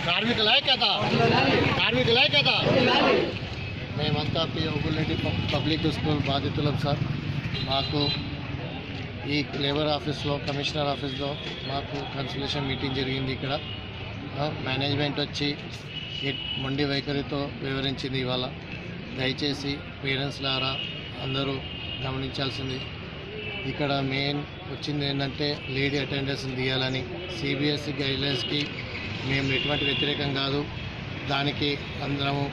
కార్మికుల ఐక్యత మేమంతా ఓబుల్రెడ్డి పబ్లిక్ స్కూల్ బాధితులం సార్. మాకు ఈ లేబర్ ఆఫీస్లో, కమిషనర్ ఆఫీస్లో మాకు కన్సల్టేషన్ మీటింగ్ జరిగింది. ఇక్కడ మేనేజ్మెంట్ వచ్చి మొండి వైఖరితో వివరించింది. ఇవాళ దయచేసి పేరెంట్స్ లారా అందరూ గమనించాల్సింది. ఇక్కడ మెయిన్ వచ్చింది ఏంటంటే లేడీ అటెండెన్స్ని తీయాలని. సిబిఎస్ఈ గైడ్లైన్స్కి మేము ఎటువంటి వ్యతిరేకం కాదు, దానికి అందరము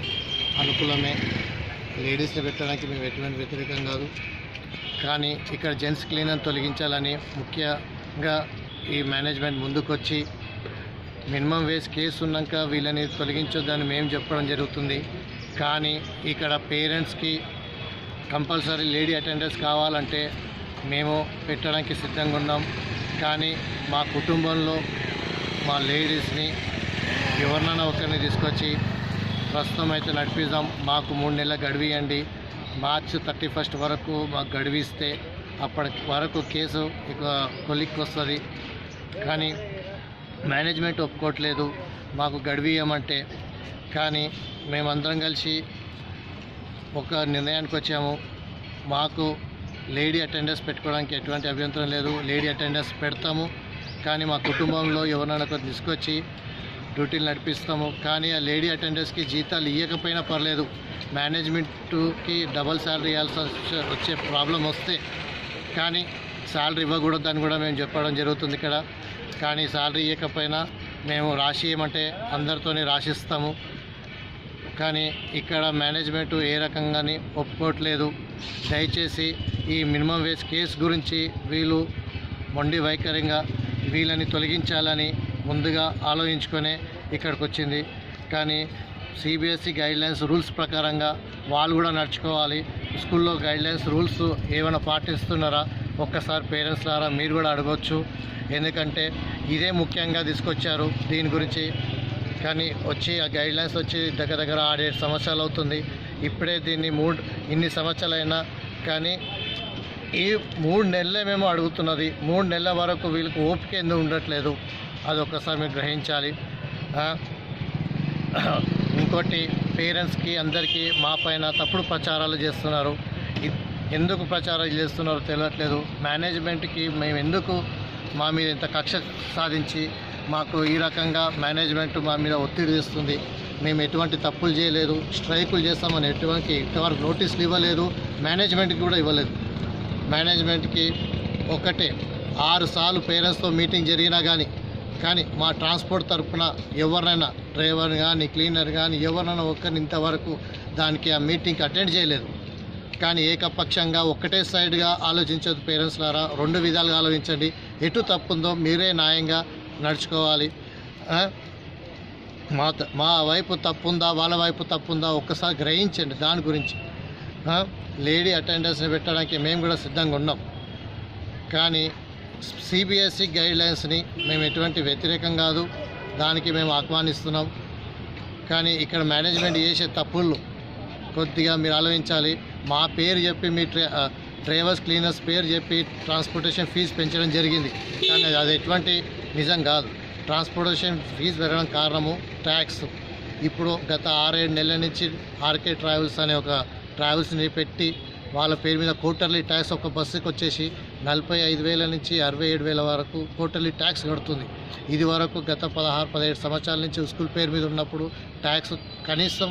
అనుకూలమే. లేడీస్ని పెట్టడానికి మేము ఎటువంటి వ్యతిరేకం కాదు. కానీ ఇక్కడ జెంట్స్ క్లీనర్ తొలగించాలని ముఖ్యంగా ఈ మేనేజ్మెంట్ ముందుకొచ్చి మినిమం వేజ్ కేసు ఉన్నాక వీళ్ళని తొలగించొద్దని మేము చెప్పడం జరుగుతుంది. కానీ ఇక్కడ పేరెంట్స్కి కంపల్సరీ లేడీ అటెండెన్స్ కావాలంటే మేము పెట్టడానికి సిద్ధంగా ఉన్నాం. కానీ మా కుటుంబంలో మా లేడీస్ని ఎవరినైనా ఒకరిని తీసుకొచ్చి ప్రస్తుతం అయితే నడిపిద్దాం. మాకు 3 నెలల గడువు ఇవ్వండి. మార్చి 31 వరకు మాకు గడువు ఇస్తే అప్పటి వరకు కేసు ఇక కొలిక్కి వస్తుంది. కానీ మేనేజ్మెంట్ ఒప్పుకోవట్లేదు మాకు గడువు ఇవ్వమంటే. కానీ మేమందరం కలిసి ఒక నిర్ణయానికి వచ్చాము. మాకు లేడీ అటెండెన్స్ పెట్టుకోవడానికి ఎటువంటి అభ్యంతరం లేదు, లేడీ అటెండెన్స్ పెడతాము. కానీ మా కుటుంబంలో ఎవరైనా తీసుకొచ్చి డ్యూటీలు నడిపిస్తాము. కానీ ఆ లేడీ అటెండెన్స్కి జీతాలు ఇవ్వకపోయినా పర్లేదు, మేనేజ్మెంట్కి డబల్ శాలరీ ఇవ్వాల్సి వచ్చే ప్రాబ్లం వస్తే కానీ శాలరీ ఇవ్వకూడదని కూడా మేము చెప్పడం జరుగుతుంది ఇక్కడ. కానీ శాలరీ ఇవ్వకపోయినా మేము రాసి ఇవ్వమంటే అందరితోనే రాసిస్తాము. కానీ ఇక్కడ మేనేజ్మెంటు ఏ రకంగాని ఒప్పుకోవట్లేదు. దయచేసి ఈ మినిమం వేజ్ కేసు గురించి వీళ్ళు మొండి వైఖరిగా వీళ్ళని తొలగించాలని ముందుగా ఆలోచించుకొనే ఇక్కడికి వచ్చింది. కానీ సిబిఎస్ఈ గైడ్లైన్స్ రూల్స్ ప్రకారంగా వాళ్ళు కూడా నడుచుకోవాలి. స్కూల్లో గైడ్లైన్స్ రూల్స్ ఏమైనా పాటిస్తున్నారా ఒక్కసారి పేరెంట్స్ ద్వారా మీరు కూడా అడగవచ్చు. ఎందుకంటే ఇదే ముఖ్యంగా తీసుకొచ్చారు దీని గురించి. కానీ వచ్చి ఆ గైడ్లైన్స్ వచ్చి దగ్గర 6-7 సంవత్సరాలు అవుతుంది. ఇప్పుడే దీన్ని ఇన్ని సంవత్సరాలైనా కానీ ఈ 3 నెలలే మేము అడుగుతున్నది. 3 నెలల వరకు వీళ్ళకి ఓపిక ఎందుకు ఉండట్లేదు అది ఒక్కసారి మీరు గ్రహించాలి. ఇంకోటి పేరెంట్స్కి అందరికీ మా పైన తప్పుడు ప్రచారాలు చేస్తున్నారు. ఎందుకు ప్రచారాలు చేస్తున్నారో తెలియట్లేదు. మేనేజ్మెంట్కి మేము ఎందుకు మా మీద ఇంత కక్ష సాధించి మాకు ఈ రకంగా మేనేజ్మెంట్ మా మీద ఒత్తిడి చేస్తుంది. మేము ఎటువంటి తప్పులు చేయలేదు, స్ట్రైకులు చేస్తామని ఇంతవరకు నోటీసులు ఇవ్వలేదు, మేనేజ్మెంట్కి కూడా ఇవ్వలేదు. మేనేజ్మెంట్కి ఒకటే 6 సార్లు పేరెంట్స్తో మీటింగ్ జరిగినా కానీ మా ట్రాన్స్పోర్ట్ తరఫున ఎవరినైనా డ్రైవర్ కానీ క్లీనర్ కానీ ఎవరినైనా ఒక్కరిని ఇంతవరకు దానికి ఆ మీటింగ్కి అటెండ్ చేయలేదు. కానీ ఏకపక్షంగా ఒక్కటే సైడ్గా ఆలోచించదు పేరెంట్స్ లారా. 2 విధాలుగా ఆలోచించండి. ఎటు తప్పుందో మీరే న్యాయంగా నడుచుకోవాలి. మా వైపు తప్పుందా వాళ్ళ వైపు తప్పుందా ఒక్కసారి గ్రహించండి. దాని గురించి లేడీ అటెండెన్స్ని పెట్టడానికి మేము కూడా సిద్ధంగా ఉన్నాం. కానీ సిబిఎస్ఈ గైడ్లైన్స్ని మేము ఎటువంటి వ్యతిరేకం కాదు, దానికి మేము ఆహ్వానిస్తున్నాం. కానీ ఇక్కడ మేనేజ్మెంట్ చేసే తప్పులు కొద్దిగా మీరు ఆలోచించాలి. మా పేరు చెప్పి మీ డ్రైవర్స్ క్లీనర్స్ పేరు చెప్పి ట్రాన్స్పోర్టేషన్ ఫీజు పెంచడం జరిగింది. కానీ అది ఎటువంటి నిజం కాదు. ట్రాన్స్పోర్టేషన్ ఫీజు పెరగడం కారణము ట్యాక్స్. ఇప్పుడు గత 6-7 నెలల నుంచి ఆర్కే ట్రావెల్స్ అనే ఒక ట్రావెల్స్ని పెట్టి వాళ్ళ పేరు మీద క్వార్టర్లీ ట్యాక్స్ ఒక బస్సుకి వచ్చేసి 45,000 నుంచి 67,000 వరకు క్వార్టర్లీ ట్యాక్స్ కడుతుంది. ఇది వరకు గత 16-17 సంవత్సరాల నుంచి స్కూల్ పేరు మీద ఉన్నప్పుడు ట్యాక్స్ కనీసం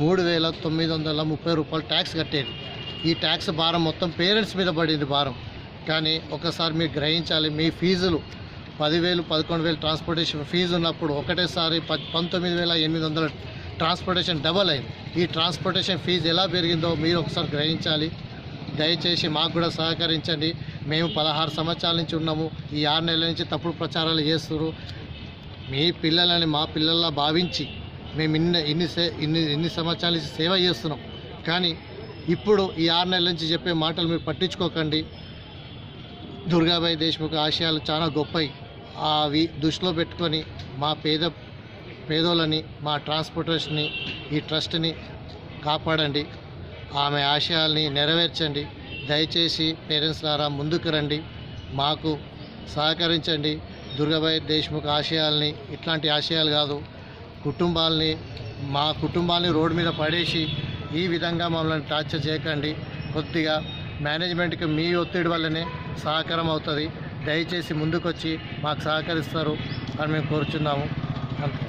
3,930 రూపాయలు ట్యాక్స్ కట్టేది. ఈ ట్యాక్స్ భారం మొత్తం పేరెంట్స్ మీద పడింది భారం. కానీ ఒకసారి మీరు గ్రహించాలి, మీ ఫీజులు 10,000, 11,000 ట్రాన్స్పోర్టేషన్ ఫీజు ఉన్నప్పుడు ఒకటేసారి 19,800 ట్రాన్స్పోర్టేషన్ డబల్ అయింది. ఈ ట్రాన్స్పోర్టేషన్ ఫీజు ఎలా పెరిగిందో మీరు ఒకసారి గ్రహించాలి. దయచేసి మాకు కూడా సహకరించండి. మేము 16 సంవత్సరాల నుంచి ఉన్నాము. ఈ 6 నెలల నుంచి తప్పుడు ప్రచారాలు చేస్తున్నారు. మీ పిల్లలని మా పిల్లల్లా భావించి మేము ఇన్ని సంవత్సరాల నుంచి సేవ చేస్తున్నాం. కానీ ఇప్పుడు ఈ 6 నెలల నుంచి చెప్పే మాటలు మీరు పట్టించుకోకండి. దుర్గాబాయి దేశ్ముఖ్ ఆశయాలు చాలా గొప్పవి. అవి దృష్టిలో పెట్టుకొని మా పేదోళ్ళని, మా ట్రాన్స్పోర్టేషన్ని, ఈ ట్రస్ట్ని కాపాడండి. ఆమె ఆశయాల్ని నెరవేర్చండి. దయచేసి పేరెంట్స్ ద్వారా ముందుకు రండి, మాకు సహకరించండి. దుర్గాబాయ్ దేశ్ముఖ్ ఆశయాల్ని, ఇట్లాంటి ఆశయాలు కాదు, మా కుటుంబాల్ని రోడ్డు మీద పడేసి ఈ విధంగా మమ్మల్ని టార్చర్ చేయకండి. కొద్దిగా మేనేజ్మెంట్కి మీ ఒత్తిడి వల్లనే సహకారం అవుతుంది. దయచేసి ముందుకొచ్చి మాకు సహకరిస్తారు అని మేము కోరుచున్నాము. అంతే.